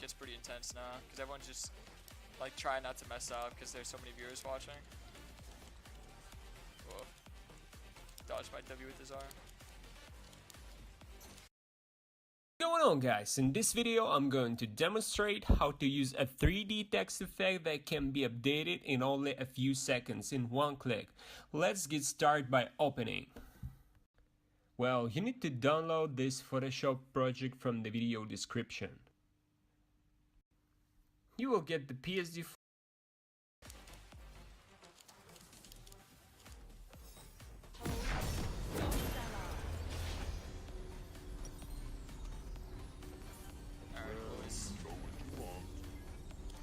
gets pretty intense now because everyone's just like trying not to mess up because there's so many viewers watching. Whoa. Dodged my W with his arm. What's going on, guys? In this video I'm going to demonstrate how to use a 3D text effect that can be updated in only a few seconds in one click. Let's get started by opening. Well, you need to download this Photoshop project from the video description. You will get the PSD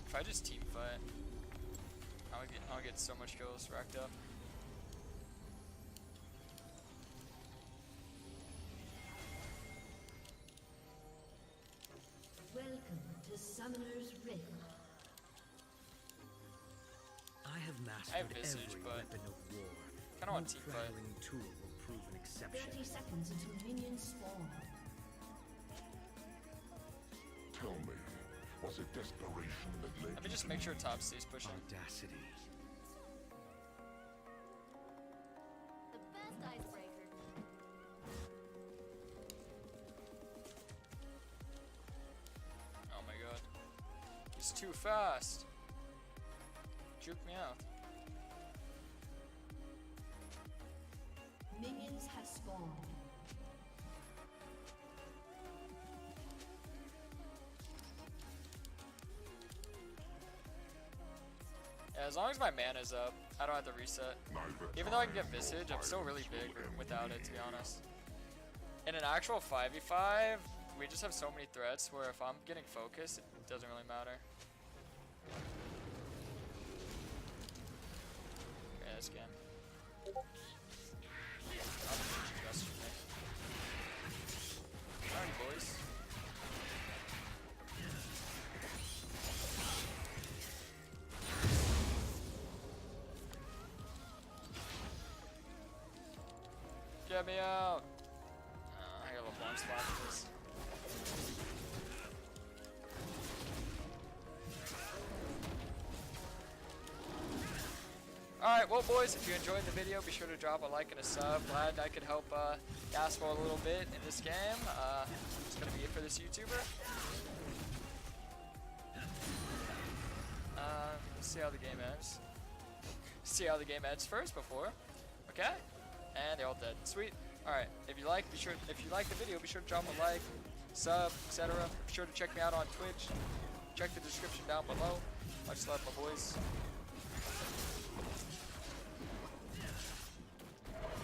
If I just team fight, I'll get so much kills racked up. Welcome to Summoner's Rift. I have mastered Visage, every but weapon of war. kinda want team fight. traveling tool will prove an exception. 30 seconds until minions spawn. Tell me, was it desperation that led Let me just make sure top stays pushing. Audacity. The best icebreaker. Oh my god. He's too fast. Juke me out. Minions have spawned. Yeah, as long as my mana's up, I don't have to reset. Even though I can get Visage, I'm still really big without it, to be honest. In an actual 5v5, we just have so many threats where if I'm getting focused, it doesn't really matter. Okay, this game. Alrighty, boys. Get me out! I got a little blind spot for this. Alright, well boys, if you enjoyed the video, be sure to drop a like and a sub. Glad I could help Gaspo a little bit in this game. It's gonna be it for this YouTuber. See how the game ends. See how the game ends first before. Okay? And they're all dead. Sweet. Alright, if you like the video, be sure to drop a like, sub, etc. Be sure to check me out on Twitch. Check the description down below. Much love, my boys.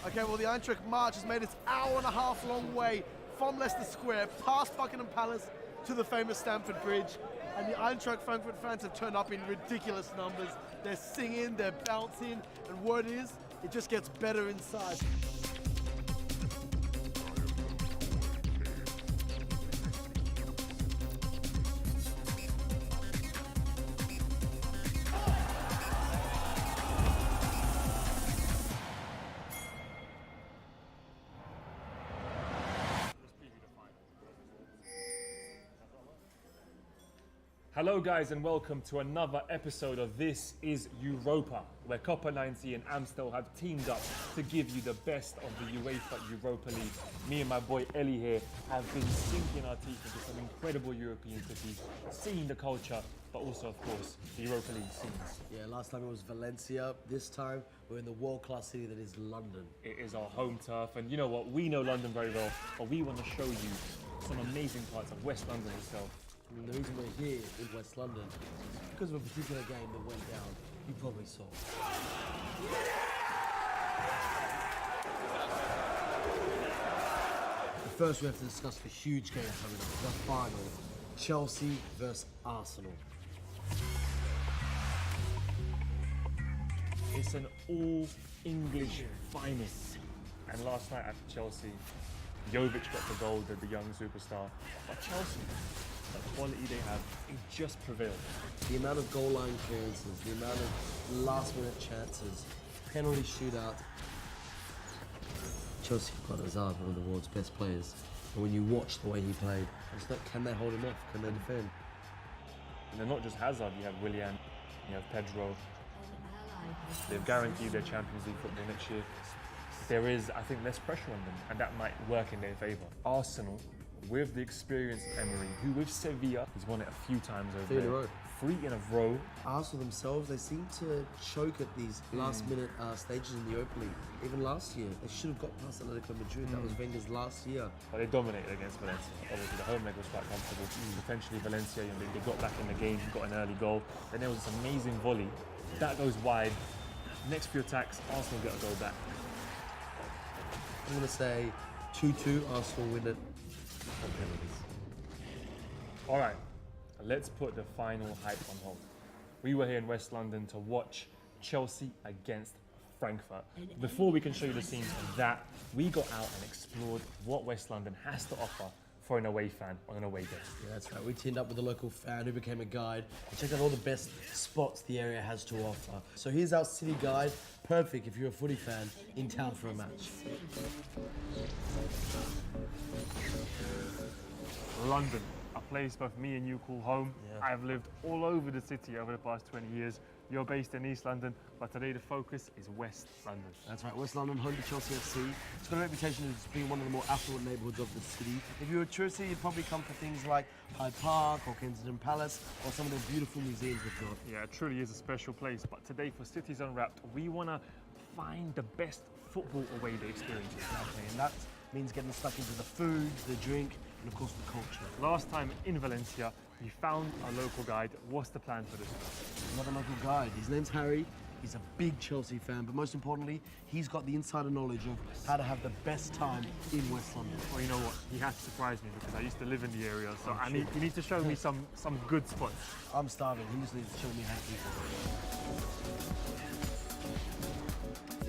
Okay, well the Eintracht march has made its hour-and-a-half long way from Leicester Square, past Buckingham Palace, to the famous Stamford Bridge. And the Eintracht Frankfurt fans have turned up in ridiculous numbers. They're singing, they're bouncing, and word is, it just gets better inside. Hello guys and welcome to another episode of This is Europa, where Copper 90 and Amstel have teamed up to give you the best of the UEFA Europa League. Me and my boy Ellie here have been sinking our teeth into some incredible European cities, seeing the culture, but also of course the Europa League scenes. Yeah, last time it was Valencia. This time we're in the world-class city that is London. It is our home turf, and you know what, we know London very well, but we want to show you some amazing parts of West London itself. I mean, the reason we're here in West London is because of a particular game that went down. You probably saw. But first, we have to discuss the huge game coming up, the final: Chelsea versus Arsenal. It's an all-English finest. And last night at Chelsea, Jovic got the goal, the young superstar. But Chelsea, the quality they have, it just prevailed. The amount of goal line clearances, the amount of last-minute chances, penalty shootout. Chelsea got Hazard, one of the world's best players. And when you watch the way he played, it's like, can they hold him off? Can they defend? And then not just Hazard, you have Willian, you have Pedro. An ally has They've guaranteed their Champions League football next year. There is, I think, less pressure on them, and that might work in their favour. Arsenal, with the experience of Emery, who with Sevilla, he's won it a few times over 3 in a there. row. 3 in a row. Arsenal themselves, they seem to choke at these last-minute stages in the Europa League. Even last year, they should have got past Atletico Madrid. That was Wenger's last year. But they dominated against Valencia. Obviously, the home leg was quite comfortable. Eventually, Valencia, they got back in the game, got an early goal. Then there was this amazing volley. That goes wide. Next few attacks, Arsenal get a goal back. I'm going to say 2-2, Arsenal win it on penalties. All right, let's put the final hype on hold. We were here in West London to watch Chelsea against Frankfurt. Before we can show you the scenes of that, we got out and explored what West London has to offer for an away fan on an away day. Yeah, that's right. We teamed up with a local fan who became a guide and checked out all the best spots the area has to offer. So here's our city guide, perfect if you're a footy fan in town for a match. London, a place both me and you call home. Yeah. I've lived all over the city over the past 20 years. You're based in East London, but today the focus is West London. That's right, West London, home to Chelsea FC. It's got a reputation as being one of the more affluent neighbourhoods of the city. If you're a tourist, you'd probably come for things like Hyde Park or Kensington Palace or some of the beautiful museums we've got. Yeah, it truly is a special place, but today for Cities Unwrapped, we want to find the best football away day experiences. Okay, and that means getting stuck into the food, the drink, and of course the culture. Last time in Valencia, you found a local guide. What's the plan for this one? Not a local guide. His name's Harry. He's a big Chelsea fan, but most importantly, he's got the insider knowledge of how to have the best time in West London. Well, you know what? He has to surprise me because I used to live in the area, so you need to show me some good spots. I'm starving. He just needs to show me how to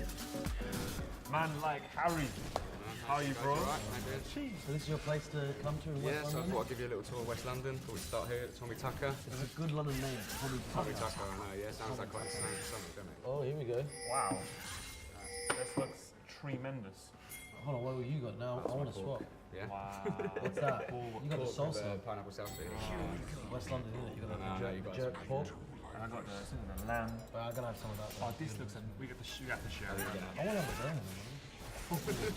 eat. Man like Harry. How are you, bro? So this is your place to come to in West Yeah, so I London? thought I'd give you a little tour of West London. Thought we'd start here at Tommy Tucker. It's a good London name. Tommy Tucker, I know, yeah, sounds like quite a slang or something, doesn't it? Oh, here we go. Wow. This looks tremendous. Hold on, what have you got now? I want to swap. Yeah. Wow. What's that? You got the Pork with, salsa. pineapple salsa. West London, isn't it? You got No, the you got jerk some. pork. And I got the lamb. But I'm gonna have some of that. Oh, this looks. We got the share. I want to have a burn.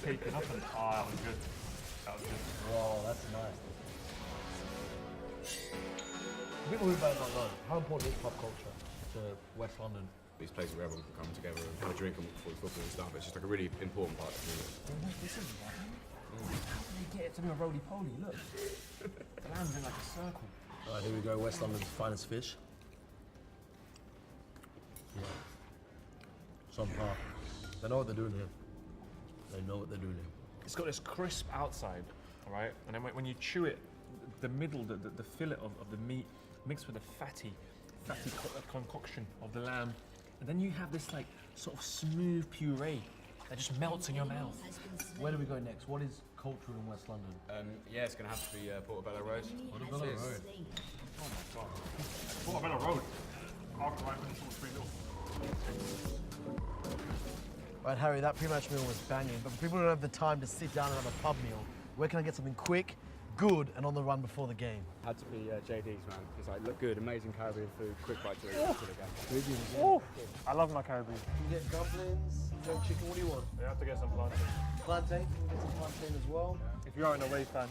Taken up and that was good. That was good. Whoa, that's nice. People who might not know, how important is pop culture to West London? These places where everyone can come together and have a drink and watch football and stuff. It's just like a really important part of the community. This is how can they get it to be a roly-poly? Look. The lamb's in like a circle. All right, here we go. West London's finest fish. Yeah. Some part. They know what they're doing here. They know what they're doing here. It's got this crisp outside, all right? And then when you chew it, the middle, the fillet of the meat mixed with the fatty concoction of the lamb. And then you have this like sort of smooth puree that just melts in your mouth. Where do we go next? What is culture in West London? Yeah, it's going to have to be Portobello Road. Portobello It is. Road. Oh my god. Portobello Road. After I finished all 3-0. Right, Harry, that pre-match meal was banging, but for people who don't have the time to sit down and have a pub meal, where can I get something quick, good, and on the run before the game? Had to be JD's, man. It's like, look good, amazing Caribbean food, quick bite to eat after the game. Oh, I love my Caribbean. You get dumplings, you get chicken, what do you want? You have to get some plantain. Plantain, can we get some plantain as well? If you are an away fan,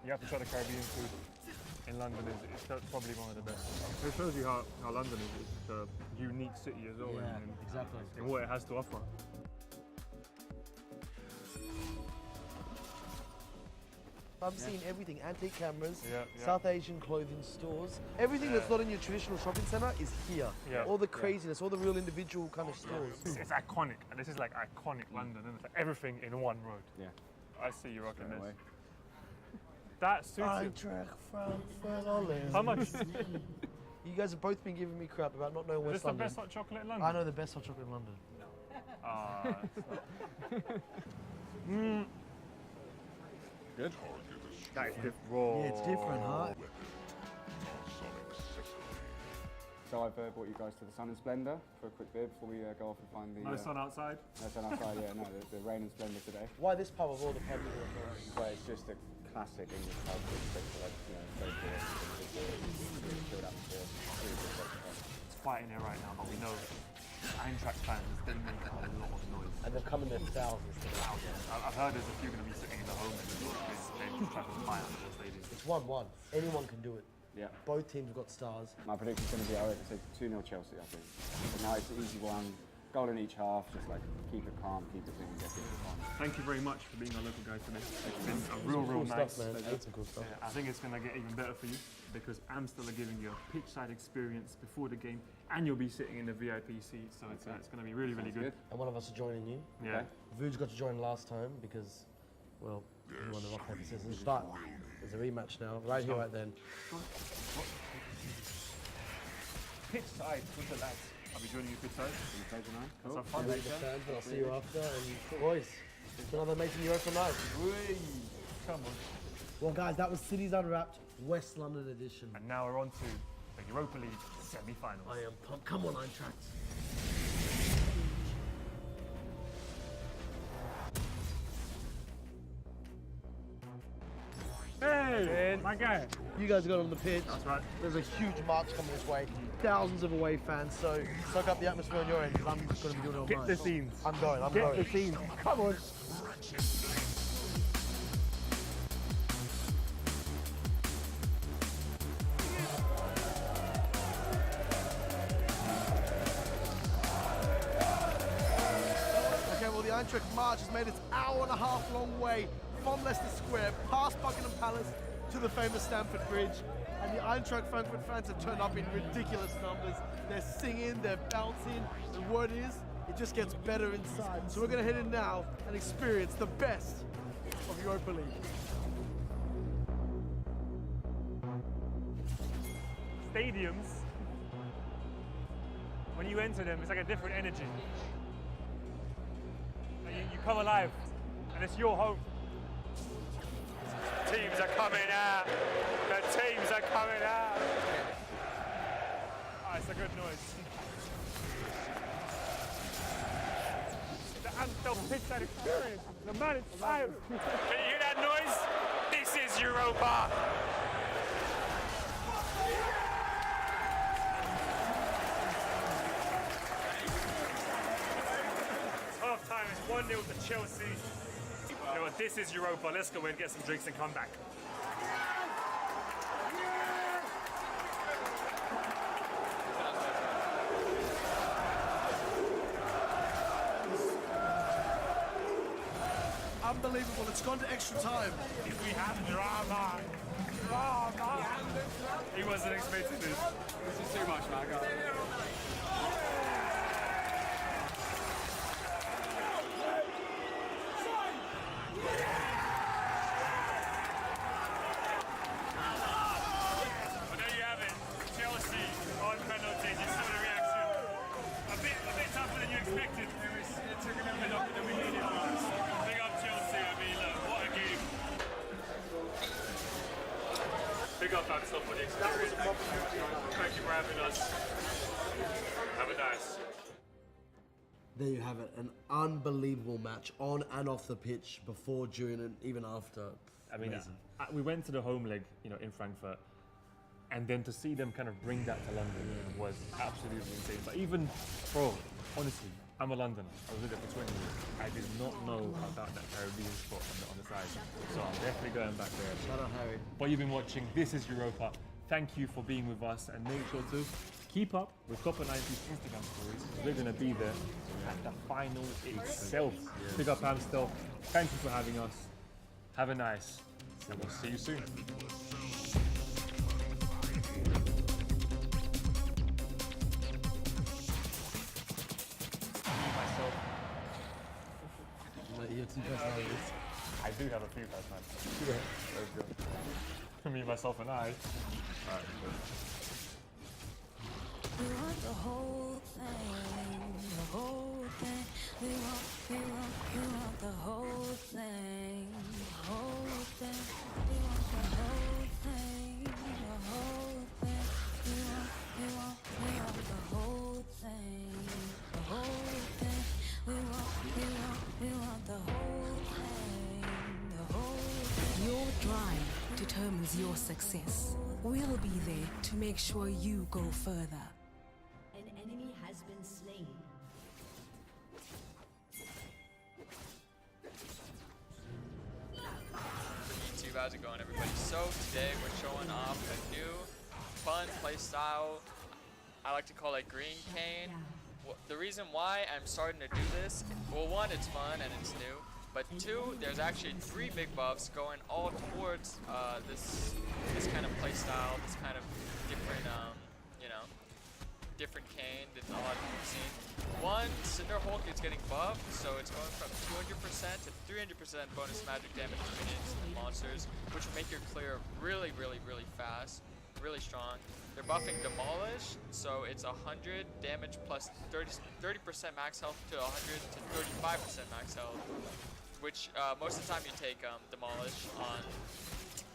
you have to try the Caribbean food in London. It's probably one of the best. It shows you how London is a unique city as well. Yeah, exactly. And what it has to offer. I've seen everything, antique cameras, Yeah, yeah. South Asian clothing stores. Everything that's not in your traditional shopping centre is here. Yeah. All the craziness, all the real individual kind of stores. It's iconic, and this is like iconic London, isn't it? Like everything in one road. Yeah. I see you rocking this. away. That suits you. Eintracht Frankfurt Holland. How much? You guys have both been giving me crap about not knowing Is this West the London. best hot chocolate in London? I know the best hot chocolate in London. Good. That is raw. Yeah, it's different, huh? So I've brought you guys to the Sun and Splendour for a quick bit before we go off and find the... No sun outside. No sun outside, yeah, no, the rain and splendour today. Why this pub of all the pubs in the world? But it's just a classic English pub with like, you know, very good, chilled atmosphere. quiet in here right now, but we know Eintracht fans, they make a lot of noise. And they've come in their thousands to the house. I've heard there's a few going to be sitting in the home and they're trying to fire the whole stadium. It's 1-1. Anyone can do it. Yeah. Both teams have got stars. My prediction's going to be, I would say 2-0 Chelsea, I think. But now it's an easy one. Goal in each half, just like keep it calm, keep it clean, get things on. Thank you very much for being our local guy today. It's been a real nice. Stuff, man. Some cool stuff. I think it's going to get even better for you because Amstel are giving you a pitch-side experience before the game, and you'll be sitting in the VIP seat, so it's going to be really good. And one of us is joining you. Yeah. Vuj got to join last time because, well, he won the rock, paper, scissors. But there's a rematch now, right here, right then. Pitch-side with the lads. I'll be joining you pitch-side. That's our fun I'll weekend. see you after. And boys, it's another amazing Europa night. Come on. Well, guys, that was Cities Unwrapped West London edition. And now we're on to the Europa League semi-finals. I am pumped. Come on, Eintracht. Hey, my guy. You guys got on the pitch. That's right. There's a huge march coming this way. Thousands of away fans, so soak up the atmosphere on your end because I'm going to be doing it all Get night. the scenes. I'm going. Get the scenes. Come on. Okay, well, the Eintracht march has made its hour-and-a-half long way from Leicester Square, past Buckingham Palace, to the famous Stamford Bridge. And the Eintracht Frankfurt fans have turned up in ridiculous numbers. They're singing, they're bouncing. The word is, it just gets better inside. So we're going to head in now and experience the best of Europa League. Stadiums, when you enter them, it's like a different energy. And you come alive, and it's your home. Teams are coming out. The teams are coming out. Oh, it's a good noise. The Amstel pitch-side experience. The man is fire. Can you hear that noise? This is Europa. Half time is 1-0 to Chelsea. You know what, this is Europa. Let's go in, get some drinks and come back. Unbelievable, it's gone to extra time. We have drama. Drama. He wasn't expecting this. This is too much, man. Well, there you have it. Chelsea on penalties. You saw the reaction. A bit tougher than you expected. It took a little bit longer than we needed. Big up Chelsea. I mean, look, what a game. Big up Amstel for the experience. Thank you for having us. Have a nice. There you have it, an unbelievable match on and off the pitch, before, during, and even after. I mean, Amazing. we went to the home leg, you know, in Frankfurt, and then to see them kind of bring that to London was absolutely insane. But even, bro, honestly, I'm a Londoner. I was with it for 20 years. I did not know about that Caribbean spot on the side, so I'm definitely going back there. Shout out Harry. But you've been watching. This is Europa. Thank you for being with us, and make sure to keep up with Copper 90's Instagram stories. We're going to be there at the final itself. Big up Amstel. Thank you for having us. Have a nice, and we'll see you soon. You have two personalities. I do have a few personalities. Yeah. Let's go. Me, myself, and I. Alright, We want the whole thing, the whole thing. We want the whole thing, the whole thing. We want the whole thing, the whole thing. We want the whole thing, the whole thing. We want the whole thing, the whole thing. Your drive determines your success. We'll be there to make sure you go further. An fun play style. I like to call it Green Kayn. The reason why I'm starting to do this, well, one, it's fun and it's new, but two, there's actually 3 big buffs going all towards this kind of play style, this kind of different, you know, different Kayn that a lot of people have seen. One, Cinder Hulk is getting buffed, so it's going from 200% to 300% bonus magic damage to minions and monsters, which will make your clear really, really, really fast, really strong. They're buffing Demolish, so it's 100 damage plus 30% max health to 100 to 35% max health, which most of the time you take Demolish on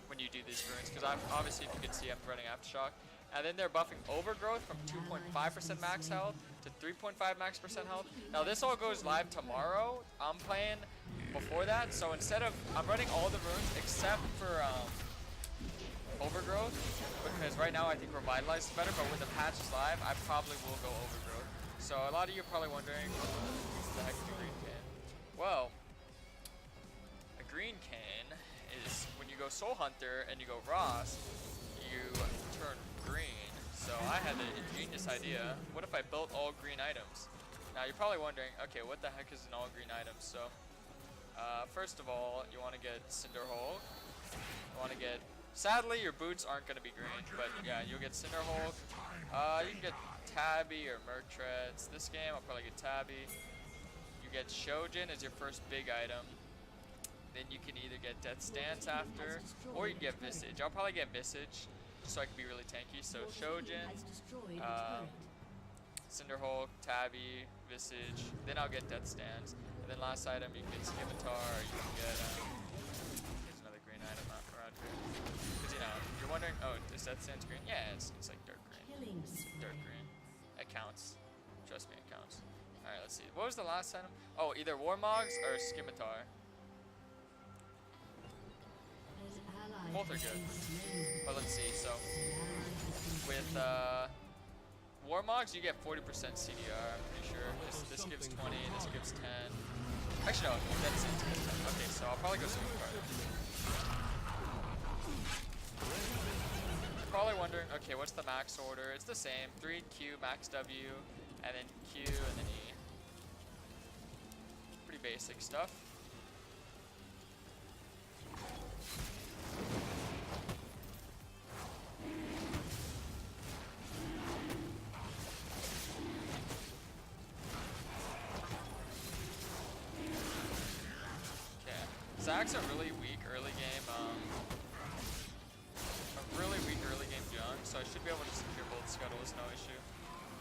when you do these runes, because obviously, if you can see, I'm running Aftershock. And then they're buffing Overgrowth from 2.5% max health to 3.5 max percent health. Now this all goes live tomorrow. I'm playing before that, so instead of, I'm running all the runes except for Overgrowth, because right now I think Revitalize is better, but when the patch is live, I probably will go Overgrowth. So a lot of you are probably wondering, what the heck is a Green Kayn? Well, a Green Kayn is when you go Soul Hunter and you go Ross, you turn green. So I had an ingenious idea. What if I built all green items? Now you're probably wondering, okay, what the heck is an all green item? So first of all, you want to get Cinder Hulk. You want to get, sadly your boots aren't going to be green, but yeah, you'll get Cinder Hulk. You can get Tabby or Mercreds. This game I'll probably get Tabby. You get Shojin as your first big item. Then you can either get Death Stance after, or you can get Visage. I'll probably get Visage, just so I can be really tanky. So Shojin, Cinder Hulk, Tabby, Visage. Then I'll get Death Stance. And then last item, you can get Scimitar, or you can get, here's another green item around here. Because, you know, you're wondering, oh, is Death Stance green? Yeah, it's like dark green. Dark green. It counts. Trust me, it counts. Alright, let's see. What was the last item? Oh, either Warmogs or Scimitar. Both are good. But let's see, so with Warmogs you get 40% CDR, I'm pretty sure. This gives 20, this gives 10. Actually no, that's it. Okay, so I'll probably go Scimitar. You're probably wondering, okay, what's the max order? It's the same, 3Q, max W, and then Q, and then E. Pretty basic stuff. Zack's a really weak early game, junk, so I should be able to secure both scuttles, no issue.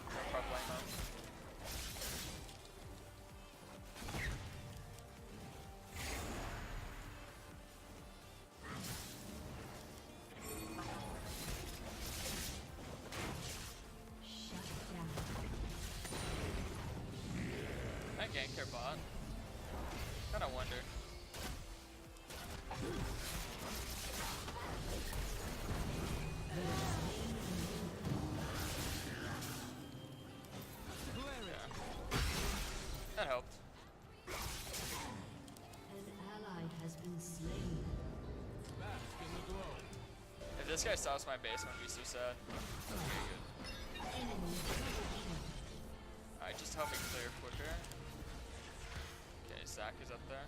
No problemo. I gank their bot. Kinda wonder. That helped. An ally has been slain. If this guy stops my base, I'm gonna be so sad. That's pretty good. Alright, just help me clear quicker. Okay, Zack is up there.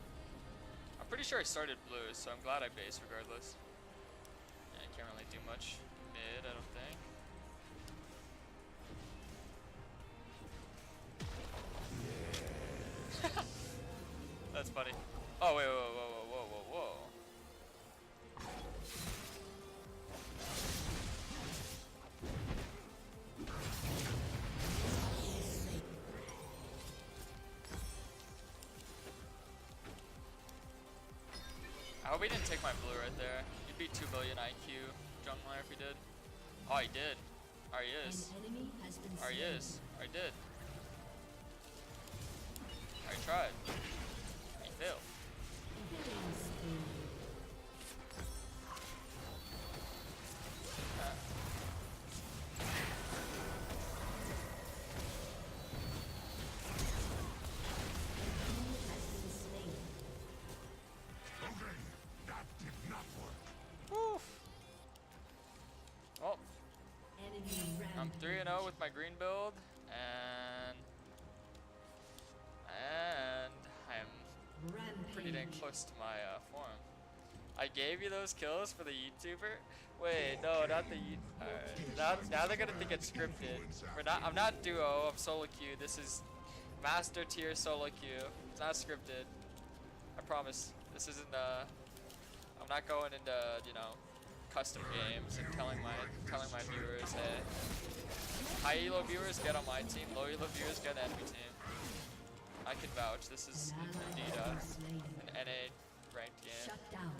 I'm pretty sure I started blue, so I'm glad I based regardless. Yeah, I can't really do much mid, I don't think. That's funny. Oh, wait, whoa. I hope he didn't take my blue right there. He'd be 2 billion IQ jungler if he did. Oh, he did. Or he is. Or he is. Or he did. Or he tried. He failed. I'm 3-0 with my green build, and I'm pretty dang close to my form. I gave you those kills for the YouTuber. Wait, no, not the. Now they're gonna think it's scripted. I'm not duo. I'm solo queue. This is master tier solo queue. It's not scripted. I promise. This isn't. I'm not going into custom games and telling my viewers, hey, high elo viewers get on my team, low elo viewers get on enemy team. I can vouch. This is indeed an NA ranked game. Shut down.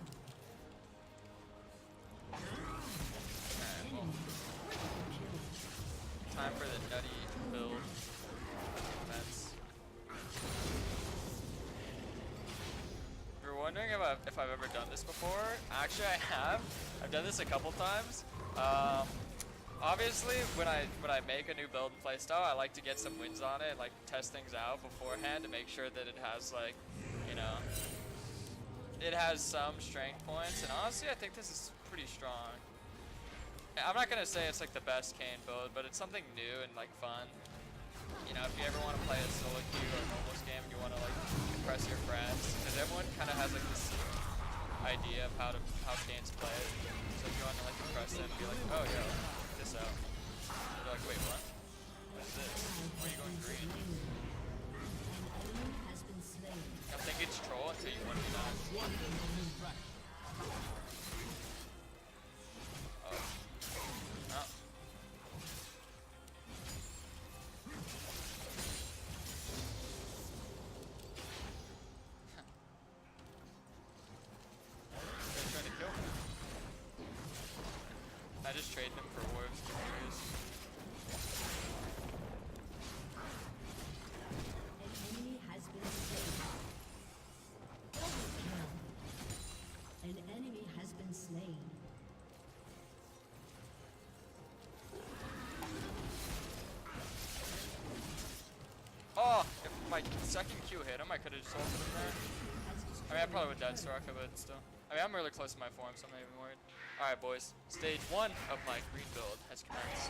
Alright, well, time for the nutty build defense. If you're wondering if I've ever done this before, actually I have. I've done this a couple times. Obviously, when I make a new build and playstyle, I like to get some wins on it, like test things out beforehand to make sure that it has like, it has some strength points. And honestly, I think this is pretty strong. I'm not gonna say it's like the best Kayn build, but it's something new and like fun. If you ever want to play a solo queue or a mobiles game and you want to like impress your friends, because everyone kind of has like this idea of how Kayn's played. So if you want to like impress them, be like, oh yo, check this out. They're like, wait, what? What is this? Why are you going green? I think it's troll until you 1v9. Oh. Oh. They're trying to kill me. I just traded him for orbs. An enemy has been slain. Oh, if my second Q hit him, I could have just ulted him there. I mean, I probably would dead Soraka, but still. I mean, I'm really close to my form, so I'm not even worried. Alright, boys. Stage 1 of my green build has commenced.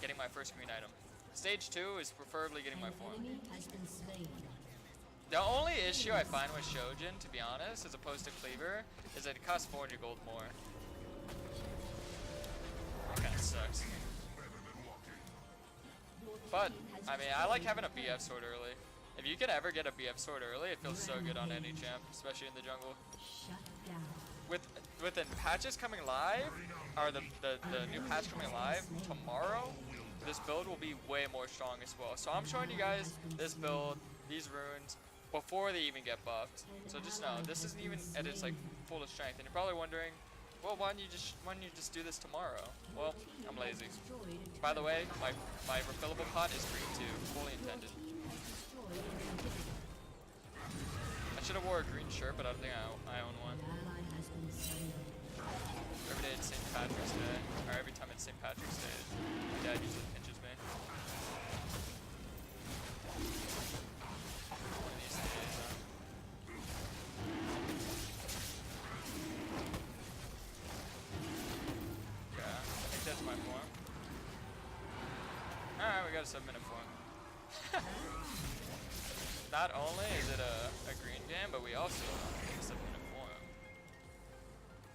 Getting my first green item. Stage 2 is preferably getting my form. The only issue I find with Shojin, to be honest, as opposed to Cleaver, is that it costs 400 gold more. That kind of sucks. But, I mean, I like having a BF sword early. If you can ever get a BF sword early, it feels so good on any champ, especially in the jungle. With the patches coming live, or the new patch coming live tomorrow, this build will be way more strong as well. So I'm showing you guys this build, these runes, before they even get buffed. So just know, this isn't even at its like full of strength. And you're probably wondering, well, why don't you just do this tomorrow? Well, I'm lazy. By the way, my refillable pot is green too, fully intended. I should have wore a green shirt, but I don't think I own one. Every day it's St. Patrick's Day, or every time it's St. Patrick's Day, my dad usually pinches me. One of these days, okay, I think that's my form. Alright, we got a 7-minute form. Not only is it a green game, but we also get a 7-minute form.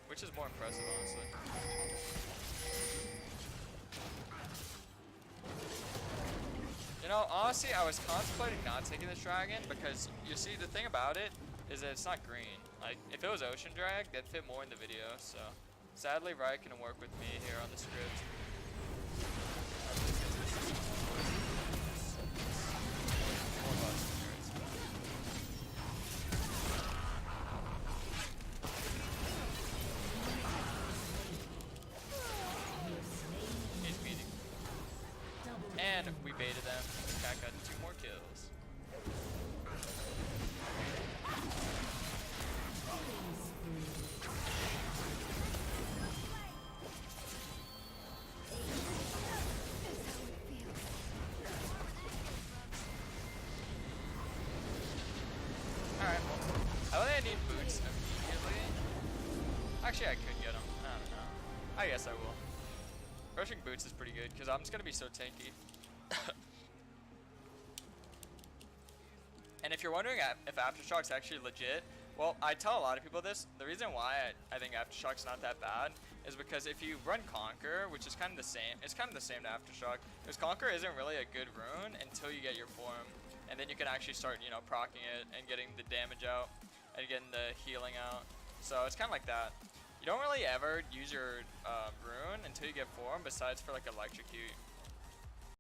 Which is more impressive, honestly. Honestly, I was contemplating not taking this dragon because, you see, the thing about it is that it's not green. Like, if it was Ocean Drag, that'd fit more in the video, so. Sadly, Riot can work with me here on the script. He's beating. And we baited them. Cat got 2 more kills. Alright, well, I don't think I need boots immediately. Actually, I could get them. I don't know. I guess I will. Rushing boots is pretty good because I'm just gonna be so tanky. And if you're wondering if Aftershock's actually legit, well, I tell a lot of people this. The reason why I think Aftershock's not that bad is because if you run Conquer, which is kind of the same, it's kind of the same to Aftershock, because Conquer isn't really a good rune until you get your form. And then you can actually start, you know, proccing it and getting the damage out and getting the healing out. So it's kind of like that. You don't really ever use your rune until you get form, besides for like Electrocute.